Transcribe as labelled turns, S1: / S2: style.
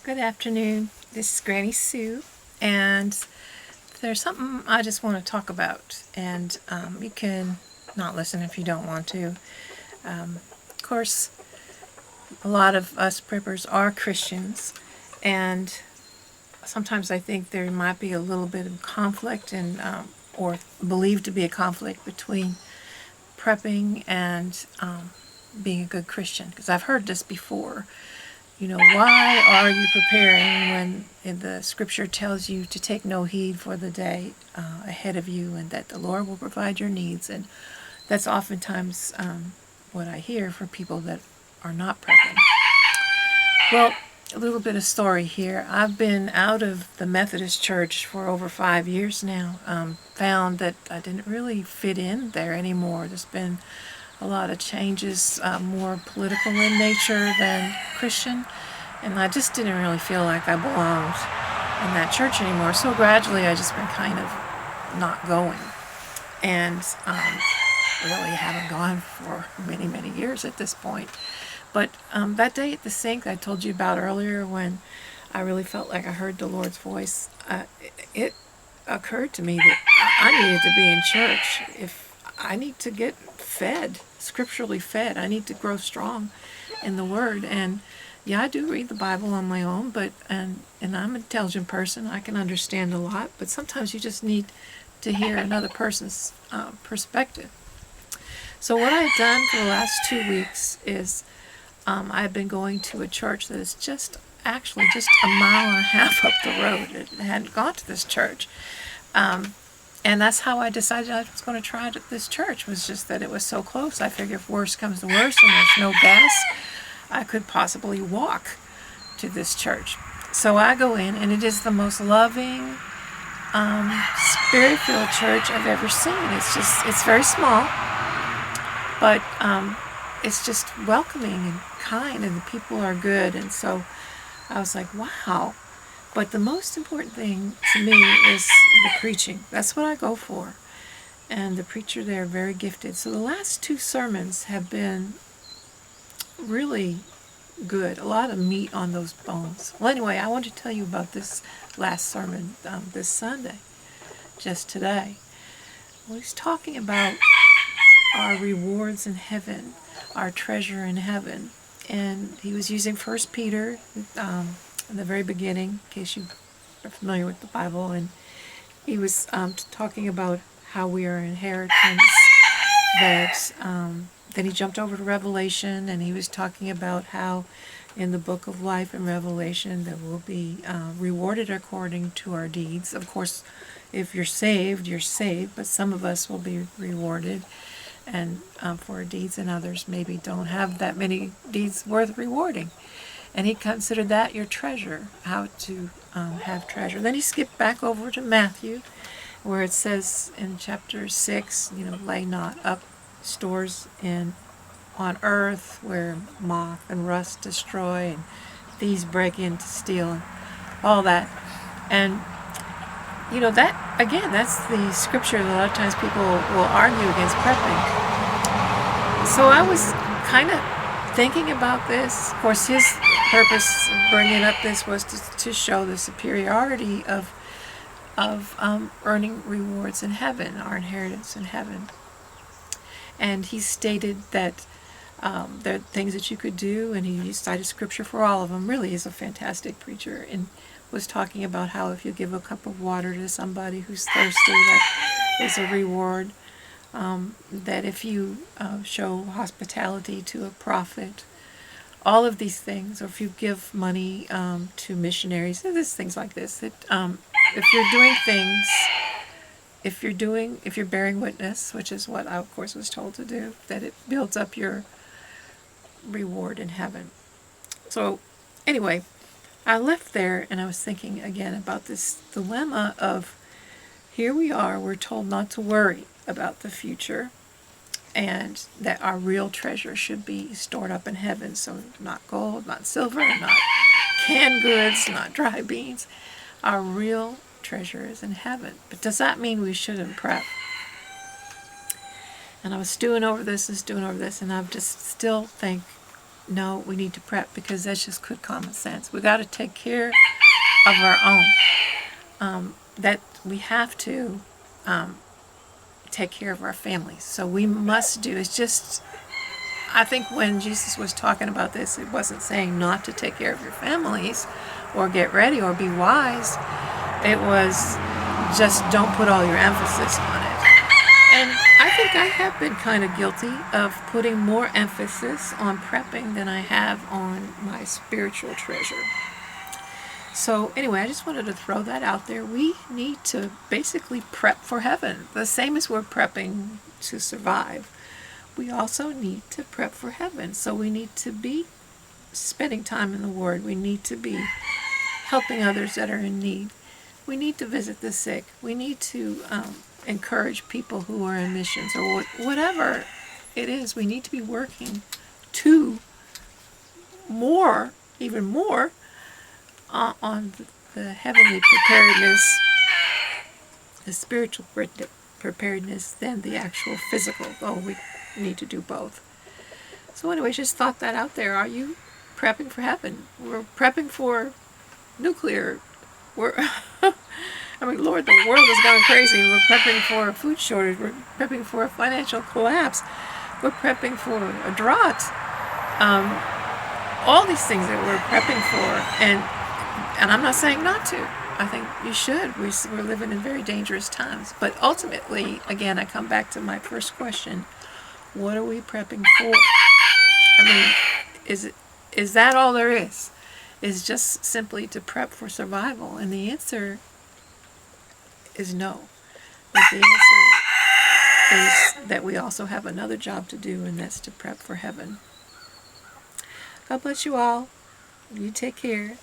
S1: Good afternoon. This is Granny Sue, and there's something I just want to talk about. And you can not listen if you don't want to. Of course, a lot of us preppers are Christians, and sometimes I think there might be a little bit of conflict, and or believed to be a conflict between prepping and being a good Christian. Because I've heard this before. Why are you preparing when the scripture tells you to take no heed for the day ahead of you and that the Lord will provide your needs? And that's oftentimes what I hear from people that are not prepping. Well, a little bit of story here. I've been out of the Methodist Church for over 5 years now. Found that I didn't really fit in there anymore. There's been a lot of changes, more political in nature than Christian, and I just didn't really feel like I belonged in that church anymore. So gradually I just been kind of not going, and really haven't gone for many, many years at this point. But that day at the sink I told you about earlier, when I really felt like I heard the Lord's voice, it occurred to me that I needed to be in church. If I need to get fed, scripturally fed, I need to grow strong in the Word. And yeah, I do read the Bible on my own, but and I'm an intelligent person. I can understand a lot, but sometimes you just need to hear another person's perspective. So what I've done for the last 2 weeks is I've been going to a church that is actually just a mile and a half up the road. I hadn't gone to this church. And that's how I decided I was going to try this church, was just that it was so close. I figured if worse comes to worse and there's no gas, I could possibly walk to this church. So I go in, and it is the most loving, spirit-filled church I've ever seen. It's very small, but it's just welcoming and kind, and the people are good. And so I was like, wow. But the most important thing to me is the preaching. That's what I go for. And the preacher there, very gifted. So the last two sermons have been really good. A lot of meat on those bones. Well, anyway, I want to tell you about this last sermon this Sunday, just today. Well, he's talking about our rewards in heaven, our treasure in heaven. And he was using 1 Peter in the very beginning, in case you are familiar with the Bible. And he was talking about how we are inheritance, that then he jumped over to Revelation, and he was talking about how in the book of life in Revelation that we'll be rewarded according to our deeds. Of course, if you're saved, but some of us will be rewarded and for our deeds, and others maybe don't have that many deeds worth rewarding. And he considered that your treasure, how to have treasure. Then he skipped back over to Matthew, where it says in chapter 6, lay not up stores on earth where moth and rust destroy and thieves break in to steal and all that. And that, again, that's the scripture that a lot of times people will argue against prepping. So I was kind of thinking about this. Of course, his purpose of bringing up this was to show the superiority of earning rewards in heaven, our inheritance in heaven. And he stated that there are things that you could do, and he cited scripture for all of them. Really is a fantastic preacher, and was talking about how if you give a cup of water to somebody who's thirsty, that is a reward. That if you show hospitality to a prophet, all of these things, or if you give money to missionaries, there's things like this, that if you're doing things, if you're bearing witness, which is what I of course was told to do, that it builds up your reward in heaven. So anyway, I left there and I was thinking again about this dilemma of, here we are, we're told not to worry about the future, and that our real treasure should be stored up in heaven. So not gold, not silver, not canned goods, not dry beans. Our real treasure is in heaven. But does that mean we shouldn't prep? And I was stewing over this, and I just still think No, we need to prep because that's just good common sense. We got to take care of our own. That we have to take care of our families. So we must do. It's just, I think when Jesus was talking about this, it wasn't saying not to take care of your families or get ready or be wise. It was just don't put all your emphasis on it. And I think I have been kind of guilty of putting more emphasis on prepping than I have on my spiritual treasure. So anyway, I just wanted to throw that out there. We need to basically prep for heaven. The same as we're prepping to survive. We also need to prep for heaven. So we need to be spending time in the Word. We need to be helping others that are in need. We need to visit the sick. We need to encourage people who are in missions or whatever it is. We need to be working to more, even more, on the heavenly preparedness, the spiritual preparedness than the actual physical, though we need to do both. So anyway, just thought that out there. Are you prepping for heaven? We're prepping for nuclear. I mean, Lord, the world is going crazy. We're prepping for a food shortage. We're prepping for a financial collapse. We're prepping for a drought. All these things that we're prepping for, and I'm not saying not to. I think you should. We're living in very dangerous times. But ultimately, again, I come back to my first question. What are we prepping for? I mean, is that all there is? Is just simply to prep for survival? And the answer is no. But the answer is that we also have another job to do, and that's to prep for heaven. God bless you all. You take care.